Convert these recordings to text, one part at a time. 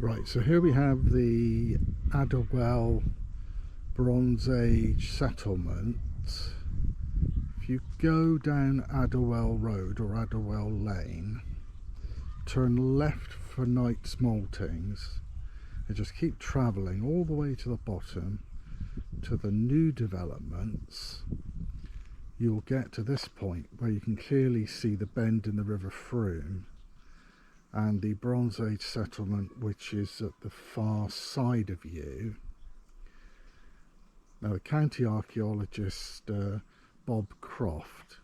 Right, so here we have the Adderwell Bronze Age settlement. If you go down Adderwell Road or Adderwell Lane, turn left for Knight's Maltings and just keep travelling all the way to the bottom to the new developments, you'll get to this point where you can clearly see the bend in the River Frome and the Bronze Age settlement, which is at the far side of you. Now, the county archaeologist Bob Croft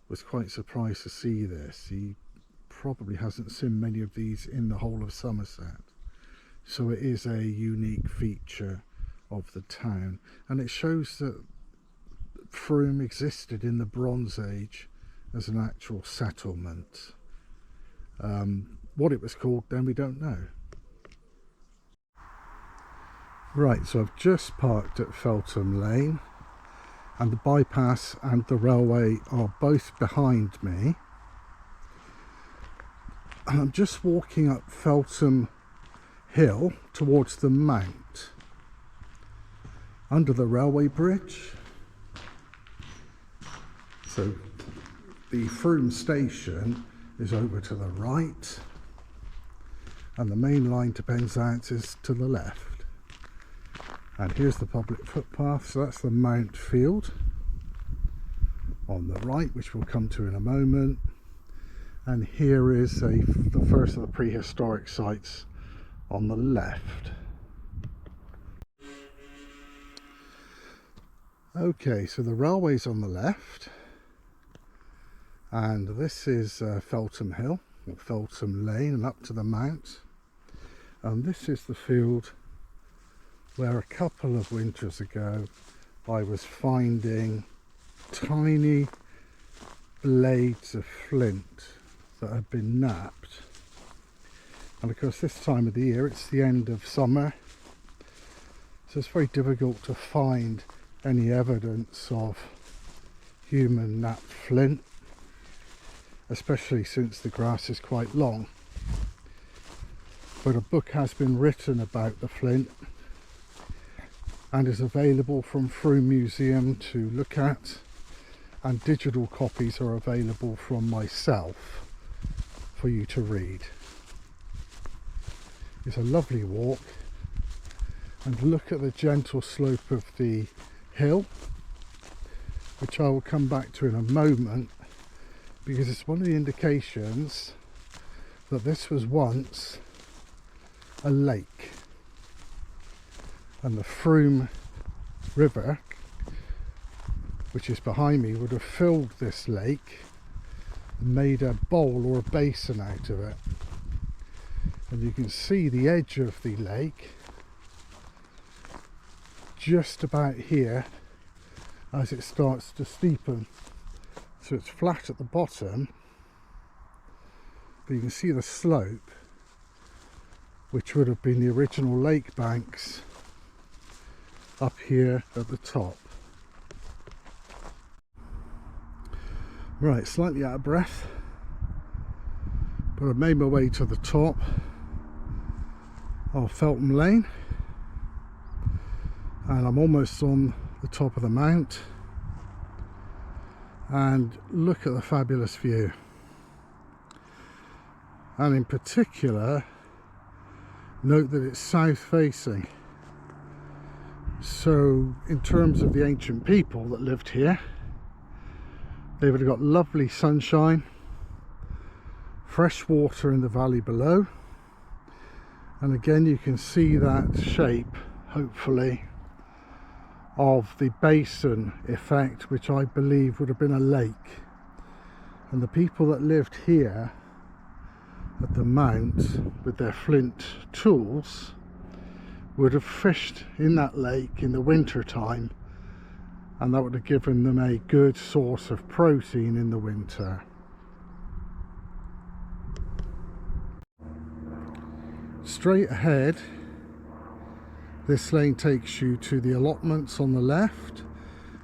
was quite surprised to see this. He probably hasn't seen many of these in the whole of Somerset, so it is a unique feature of the town, and it shows that Frome existed in the Bronze Age as an actual settlement. What it was called then, we don't know. Right, so I've just parked at Feltham Lane, and the bypass and the railway are both behind me. And I'm just walking up Feltham Hill towards the Mount, under the railway bridge. So the Frome station is over to the right, and the main line to Penzance is to the left. And here's the public footpath, so that's the Mount Field on the right, which we'll come to in a moment. And here is the first of the prehistoric sites on the left. Okay, so the railway's on the left, and this is Feltham Hill, or Feltham Lane, and up to the Mount. And this is the field where a couple of winters ago I was finding tiny blades of flint that had been knapped. And of course, this time of the year, it's the end of summer, so it's very difficult to find any evidence of human knapped flint, especially since the grass is quite long. But a book has been written about the flint and is available from Frome Museum to look at, and digital copies are available from myself for you to read. It's a lovely walk, and look at the gentle slope of the hill, which I will come back to in a moment, because it's one of the indications that this was once a lake, and the Frome River, which is behind me, would have filled this lake and made a bowl or a basin out of it. And you can see the edge of the lake just about here as it starts to steepen. So it's flat at the bottom, but you can see the slope, which would have been the original lake banks up here at the top. Right, slightly out of breath, but I've made my way to the top of Feltham Lane, and I'm almost on the top of the Mount. And look at the fabulous view, and in particular note that it's south facing. So in terms of the ancient people that lived here, they would have got lovely sunshine, fresh water in the valley below, and again you can see that shape, hopefully, of the basin effect, which I believe would have been a lake. And the people that lived here at the Mount with their flint tools would have fished in that lake in the winter time, and that would have given them a good source of protein in the winter. Straight ahead, this lane takes you to the allotments on the left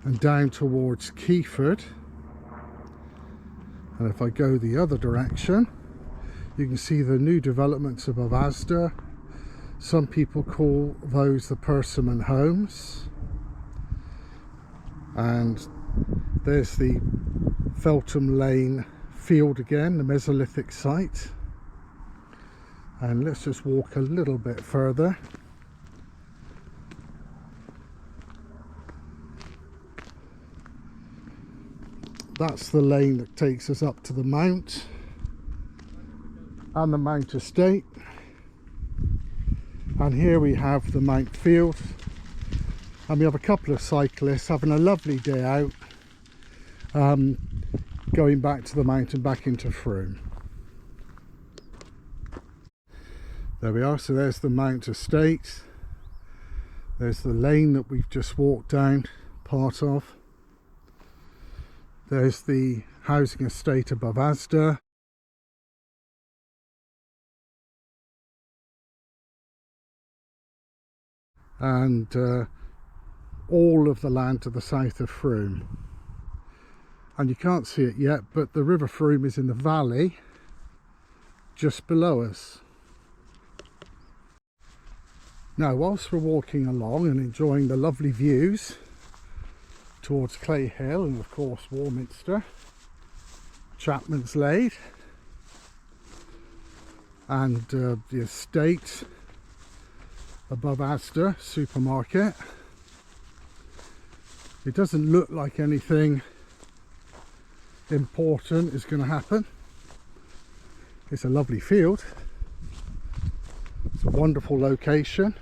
and down towards Keyford. And if I go the other direction, you can see the new developments above Asda Some people call those the Persimmon homes. And there's the Feltham Lane field again, the Mesolithic site. And let's just walk a little bit further. That's the lane that takes us up to the Mount and the Mount Estate. And here we have the Mount Field. And we have a couple of cyclists having a lovely day out, going back to the mountain, back into Frome. There we are, so there's the Mount Estate. There's the lane that we've just walked down part of. There's the housing estate above Asda. And all of the land to the south of Frome. And you can't see it yet, but the River Frome is in the valley just below us. Now, whilst we're walking along and enjoying the lovely views towards Clay Hill and of course Warminster, Chapman's Lade and the estate above Asda supermarket, it doesn't look like anything important is going to happen. It's a lovely field. It's a wonderful location.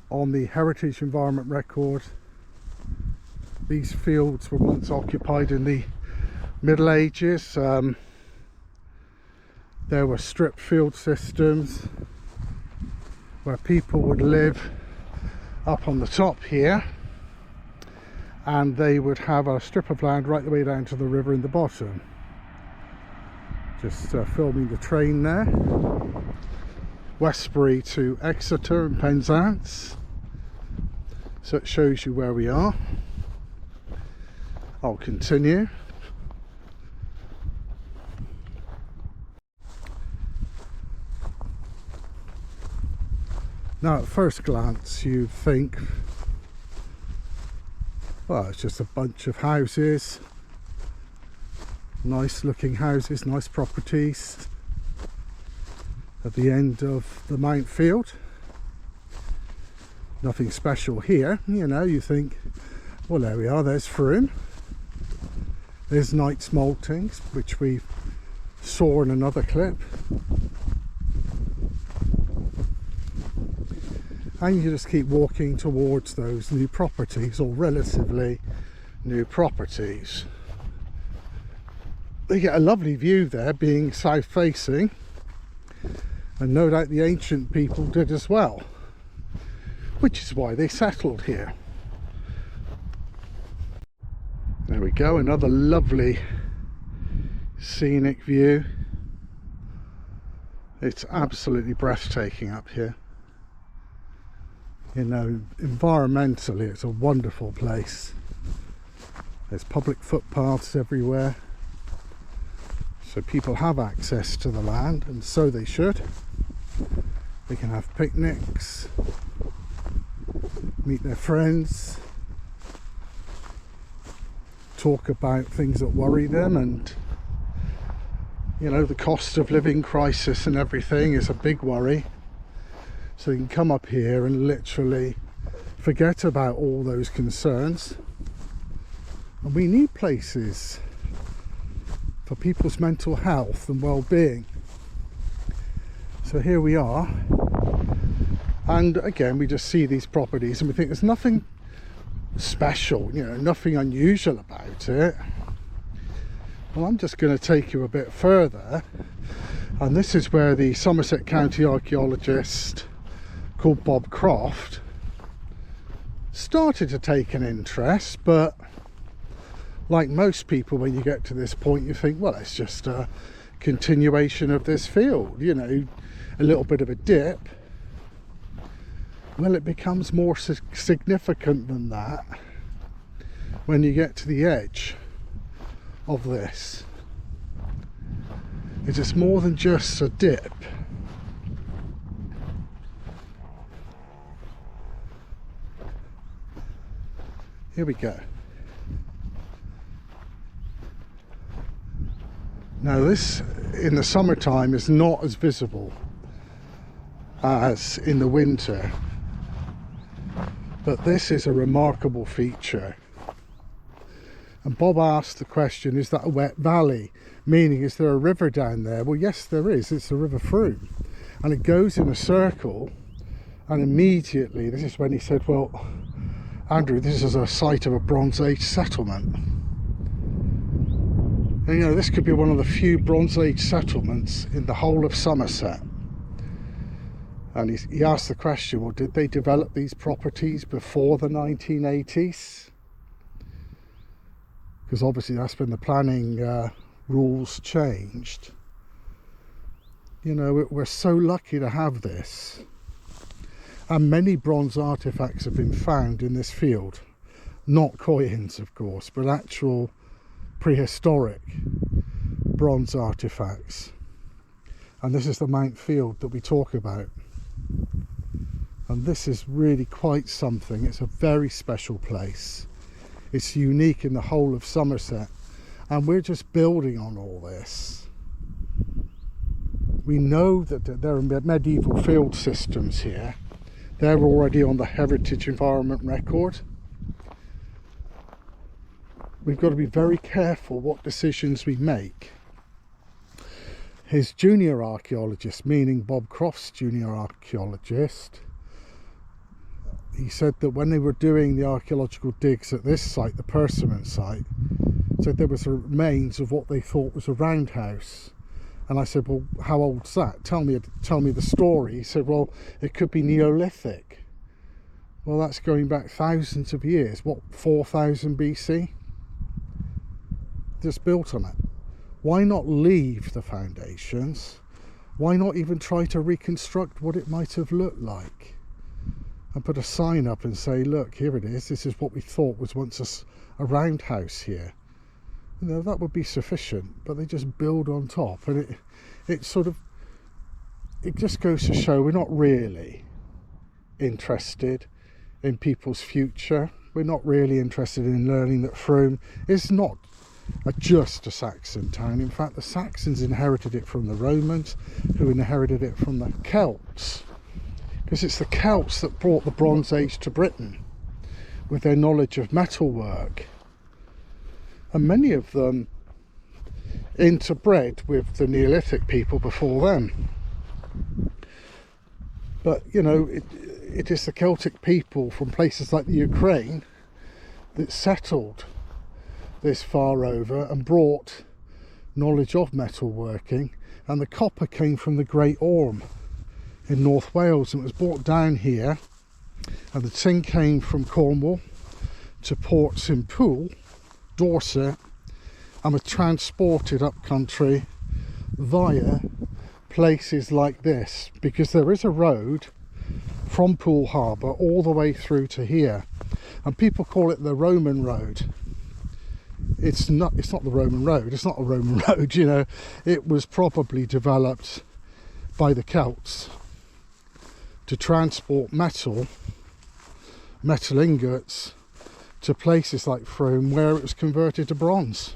On the Heritage Environment Record, these fields were once occupied in the Middle Ages. There were strip field systems where people would live up on the top here, and they would have a strip of land right the way down to the river in the bottom. Just filming the train there. Westbury to Exeter and Penzance. So it shows you where we are. I'll continue. Now at first glance you'd think, well, it's just a bunch of houses, nice looking houses, nice properties at the end of the Mount Field. Nothing special here, you know. You think, well, there we are, there's Frome, there's Knight's Maltings, which we saw in another clip, and you just keep walking towards those new properties, or relatively new properties. They get a lovely view there, being south facing, and no doubt the ancient people did as well, which is why they settled here. There we go, another lovely scenic view. It's absolutely breathtaking up here. You know, environmentally it's a wonderful place. There's public footpaths everywhere, so people have access to the land, and so they should. They can have picnics, meet their friends, talk about things that worry them, and you know, the cost of living crisis and everything is a big worry. So you can come up here and literally forget about all those concerns. And we need places for people's mental health and well-being. So here we are, and again we just see these properties and we think there's nothing special, you know, nothing unusual about it. Well, I'm just going to take you a bit further, and this is where the Somerset County archaeologist called Bob Croft started to take an interest. But like most people, when you get to this point you think, well, it's just a continuation of this field, you know, a little bit of a dip. Well, it becomes more significant than that when you get to the edge of this. It is more than just a dip. Here we go. Now this, in the summertime, is not as visible as in the winter, but this is a remarkable feature. And Bob asked the question, is that a wet valley? Meaning, is there a river down there? Well, yes, there is. It's the River Frome. And it goes in a circle, and immediately, this is when he said, well, Andrew, this is a site of a Bronze Age settlement. And, you know, this could be one of the few Bronze Age settlements in the whole of Somerset. And he asked the question, well, did they develop these properties before the 1980s? Because obviously that's when the planning rules changed. You know, we're so lucky to have this. And many bronze artefacts have been found in this field. Not coins, of course, but actual prehistoric bronze artifacts. And this is the Mount Field that we talk about. And this is really quite something. It's a very special place. It's unique in the whole of Somerset. And we're just building on all this. We know that there are medieval field systems here. They're already on the Heritage Environment Record. We've got to be very careful what decisions we make. His junior archaeologist, meaning Bob Croft's junior archaeologist, he said that when they were doing the archaeological digs at this site, the Persimmon site, said there was remains of what they thought was a roundhouse. And I said, well, how old's that? Tell me the story. He said, well, it could be Neolithic. Well, that's going back thousands of years. What, 4000 BC? Just built on it. Why not leave the foundations? Why not even try to reconstruct what it might have looked like? And put a sign up and say, look, here it is. This is what we thought was once a roundhouse here. You know, that would be sufficient, but they just build on top. And it just goes to show we're not really interested in people's future. We're not really interested in learning that Frome is not just a Saxon town. In fact, the Saxons inherited it from the Romans, who inherited it from the Celts. Because it's the Celts that brought the Bronze Age to Britain with their knowledge of metalwork. And many of them interbred with the Neolithic people before them. But, you know, it is the Celtic people from places like the Ukraine that settled this far over and brought knowledge of metalworking. And the copper came from the Great Orme in North Wales, and it was brought down here. And the tin came from Cornwall to ports in Poole, Dorset, and was transported up country via places like this, because there is a road from Poole Harbour all the way through to here, and people call it the Roman Road. It's not the Roman Road. It's not a Roman road, you know. It was probably developed by the Celts to transport metal ingots to places like Frome, where it was converted to bronze.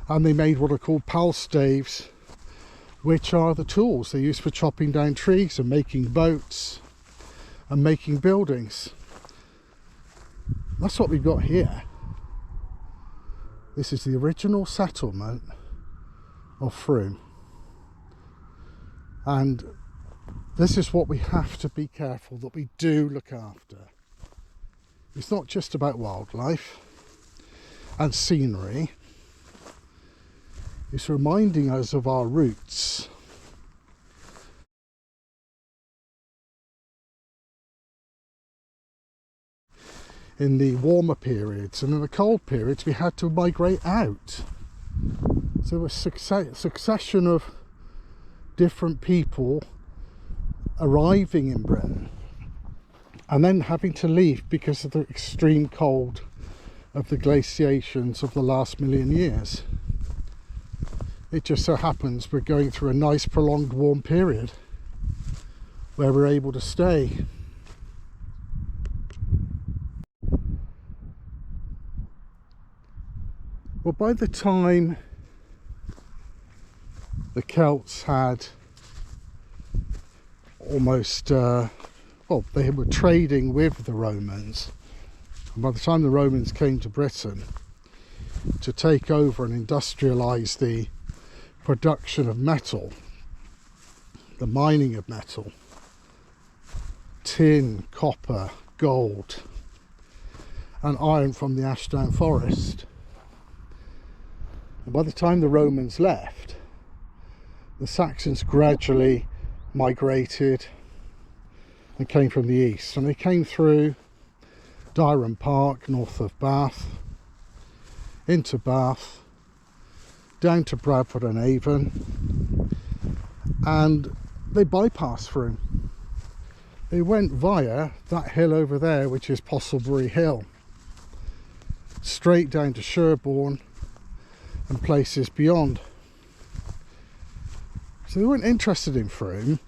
And they made what are called pal staves, which are the tools they use for chopping down trees and making boats and making buildings. That's what we've got here. This is the original settlement of Frome. And this is what we have to be careful that we do look after. It's not just about wildlife and scenery. It's reminding us of our roots. In the warmer periods, and in the cold periods we had to migrate out. So a succession of different people arriving in Britain and then having to leave because of the extreme cold of the glaciations of the last million years. It just so happens we're going through a nice prolonged warm period where we're able to stay. Well, by the time the Celts had almost, well, they were trading with the Romans. And by the time the Romans came to Britain to take over and industrialise the production of metal, the mining of metal, tin, copper, gold, and iron from the Ashdown Forest. And by the time the Romans left, the Saxons gradually migrated and came from the east, and they came through Dyron Park, north of Bath, into Bath, down to Bradford and Avon, and they bypassed Frome. They went via that hill over there, which is Postlebury Hill, straight down to Sherborne and places beyond. So they weren't interested in Frome,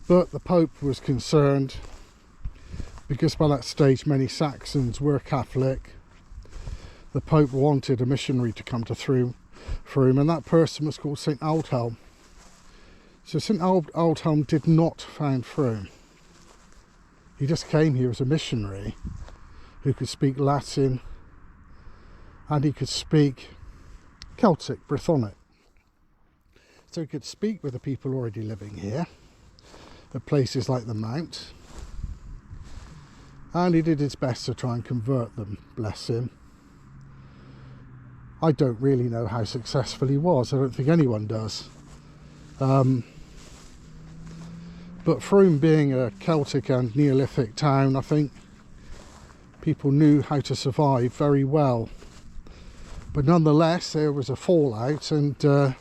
but the Pope was concerned because by that stage many Saxons were Catholic. The Pope wanted a missionary to come to Frome, and that person was called St Aldhelm. So St Aldhelm did not found Frome. He just came here as a missionary who could speak Latin and he could speak Celtic, Brythonic. So he could speak with the people already living here at places like the Mount, and he did his best to try and convert them, bless him. I don't really know how successful he was. I don't think anyone does. But Frome being a Celtic and Neolithic town, I think people knew how to survive very well. But nonetheless, there was a fallout, and at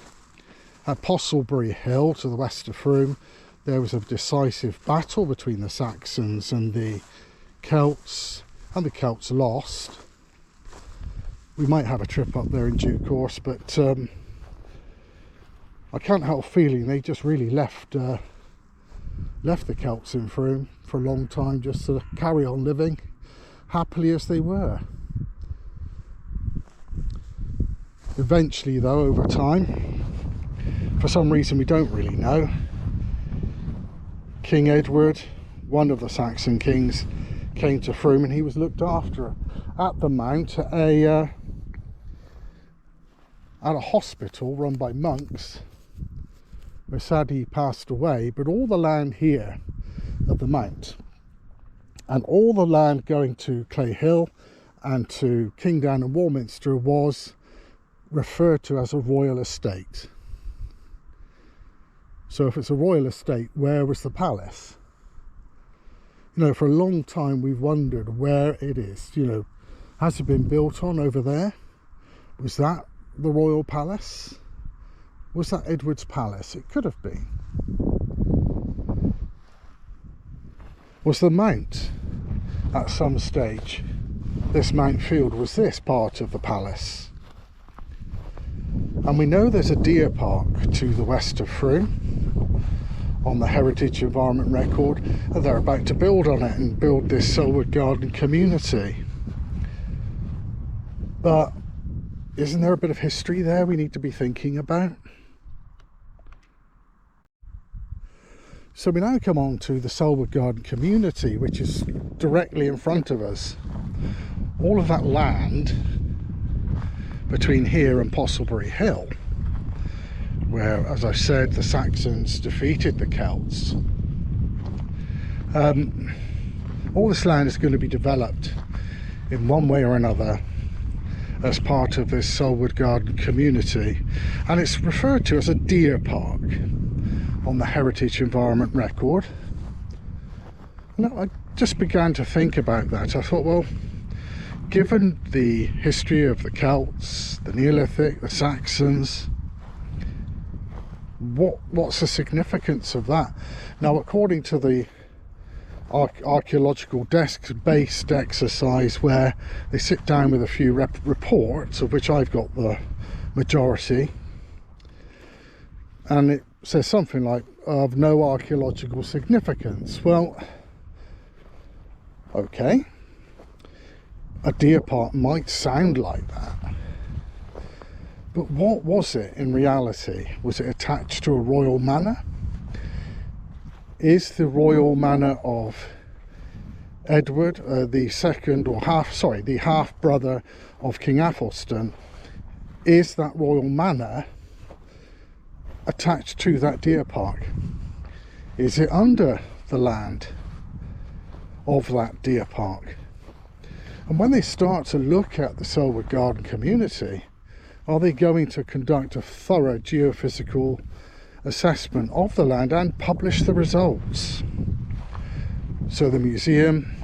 Postlebury Hill, to the west of Frome, there was a decisive battle between the Saxons and the Celts, and the Celts lost. We might have a trip up there in due course, but I can't help feeling they just really left the Celts in Frome for a long time, just to carry on living happily as they were. Eventually, though, over time, for some reason we don't really know, King Edward, one of the Saxon kings, came to Frome, and he was looked after at the Mount at a hospital run by monks, where sadly he passed away. But all the land here at the Mount, and all the land going to Clay Hill and to Kingdown and Warminster, was referred to as a royal estate. So if it's a royal estate, where was the palace? You know, for a long time we've wondered where it is. You know, has it been built on over there? Was that the royal palace? Was that Edward's palace? It could have been. Was the Mount at some stage, this Mount Field, was this part of the palace? And we know there's a deer park to the west of Frome on the Heritage Environment Record, and they're about to build on it and build this Selwood Garden community. But isn't there a bit of history there we need to be thinking about? So we now come on to the Selwood Garden community, which is directly in front of us. All of that land between here and Postlebury Hill, where, as I said, the Saxons defeated the Celts. All this land is going to be developed in one way or another as part of this Selwood Garden community, and it's referred to as a deer park on the Heritage Environment Record. And I just began to think about that. I thought, well, given the history of the Celts, the Neolithic, the Saxons, what's the significance of that? Now, according to the archaeological desk-based exercise, where they sit down with a few reports, of which I've got the majority, and it says something like, of no archaeological significance. Well, okay. a deer park might sound like that. But what was it in reality? Was it attached to a royal manor? Is the royal manor of Edward, the half brother of King Athelstan, is that royal manor attached to that deer park? Is it under the land of that deer park? And when they start to look at the Selwood Garden community, are they going to conduct a thorough geophysical assessment of the land and publish the results? So the museum,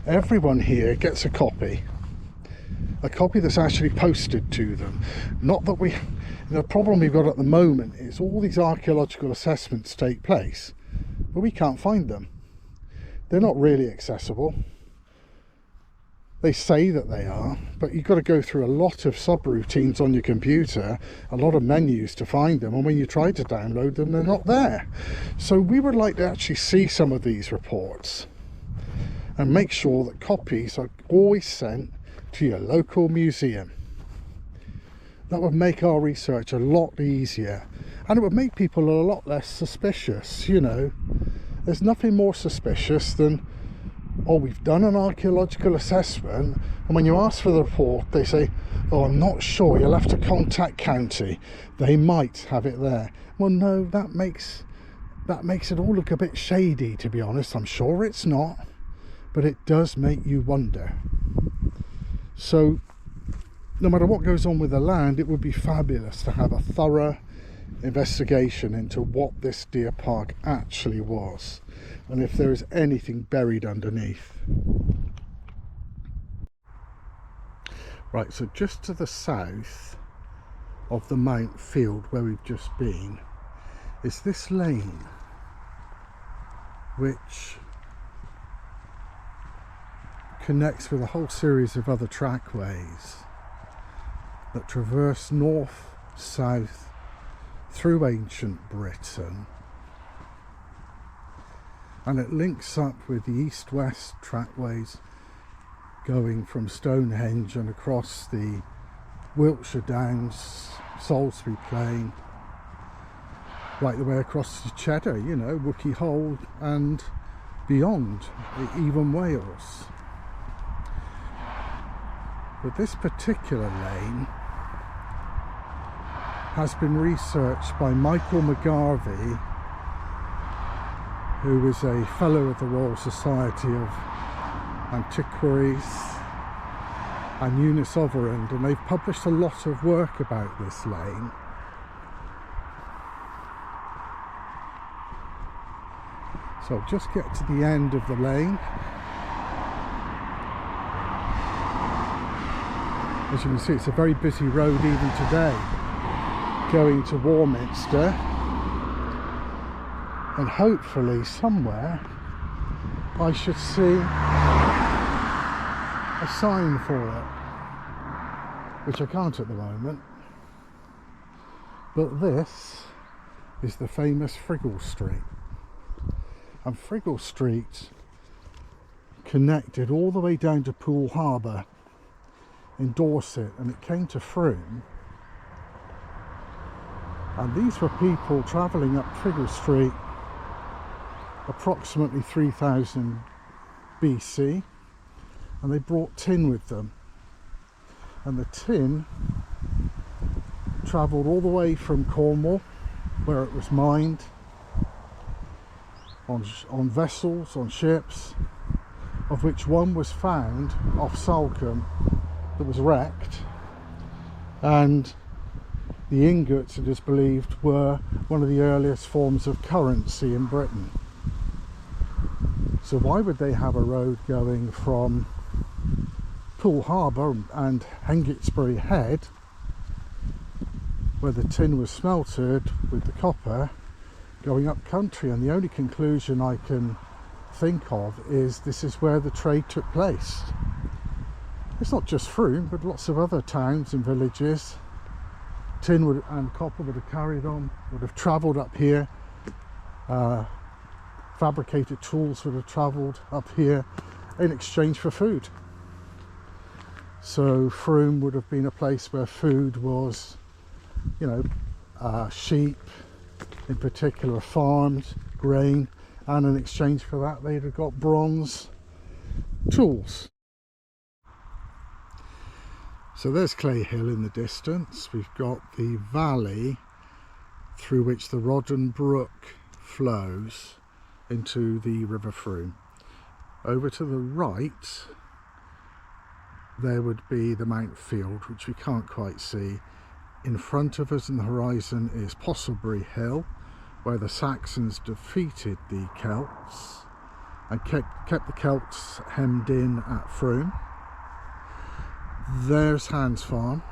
everyone here gets a copy that's actually posted to them. Not that the problem we've got at the moment is all these archaeological assessments take place, but we can't find them. They're not really accessible. They say that they are, but you've got to go through a lot of subroutines on your computer, a lot of menus to find them, and when you try to download them, they're not there. So we would like to actually see some of these reports and make sure that copies are always sent to your local museum. That would make our research a lot easier, and it would make people a lot less suspicious. You know, there's nothing more suspicious than, oh, we've done an archaeological assessment, and when you ask for the report they say, oh, I'm not sure, you'll have to contact county, they might have it there. Well, no, that makes it all look a bit shady, to be honest. I'm sure it's not, but it does make you wonder. So no matter what goes on with the land, it would be fabulous to have a thorough investigation into what this deer park actually was, and if there is anything buried underneath. Right, so just to the south of the Mount Field where we've just been is this lane, which connects with a whole series of other trackways that traverse north, south, through ancient Britain, and it links up with the east-west trackways going from Stonehenge and across the Wiltshire Downs, Salisbury Plain, right the way across to Cheddar, you know, Wookey Hole and beyond, even Wales. But this particular lane has been researched by Michael McGarvey, who is a Fellow of the Royal Society of Antiquaries, and Eunice Overend, and they've published a lot of work about this lane. So I'll just get to the end of the lane. As you can see, it's a very busy road even today, going to Warminster, and hopefully somewhere I should see a sign for it, which I can't at the moment. But this is the famous Friggle Street, and Friggle Street connected all the way down to Poole Harbour in Dorset, and it came to Frome. And these were people travelling up Friggle Street approximately 3000 BC, and they brought tin with them, and the tin travelled all the way from Cornwall, where it was mined, on vessels, on ships, of which one was found off Salcombe that was wrecked, and the ingots, it is believed, were one of the earliest forms of currency in Britain. So why would they have a road going from Poole Harbour and Hengitsbury Head, where the tin was smelted with the copper, going up country? And the only conclusion I can think of is this is where the trade took place. It's not just Frome, but lots of other towns and villages. Tin and copper would have carried on, would have travelled up here. Fabricated tools would have travelled up here in exchange for food. So Frome would have been a place where food was, you know, sheep in particular farmed, grain, and in exchange for that they'd have got bronze tools. So there's Clay Hill in the distance. We've got the valley through which the Rodden Brook flows into the River Frome. Over to the right there would be the Mount Field, which we can't quite see. In front of us in the horizon is Postlebury Hill, where the Saxons defeated the Celts and kept the Celts hemmed in at Frome. There's Hans Farm,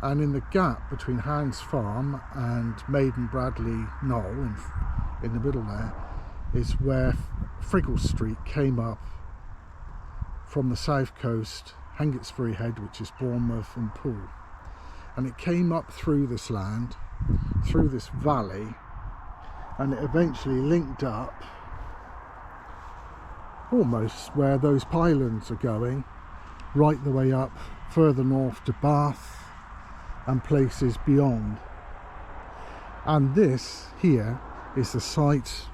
and in the gap between Hans Farm and Maiden Bradley Knoll, in the middle there, is where Friggle Street came up from the south coast, Hengitsbury Head, which is Bournemouth and Poole, and it came up through this land, through this valley, and it eventually linked up almost where those pylons are going, right the way up further north to Bath and places beyond. And this here is the site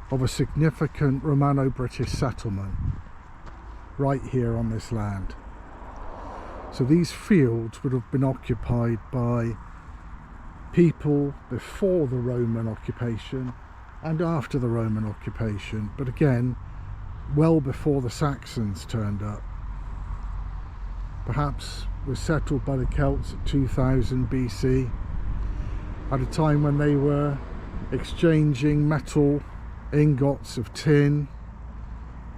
of a significant Romano-British settlement right here on this land. So these fields would have been occupied by people before the Roman occupation and after the Roman occupation, but again well before the Saxons turned up. Perhaps was settled by the Celts at 2000 BC, at a time when they were exchanging metal ingots of tin,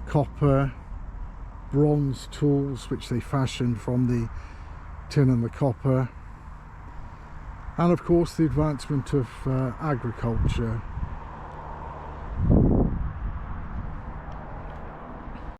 copper, bronze tools which they fashioned from the tin and the copper, and of course the advancement of agriculture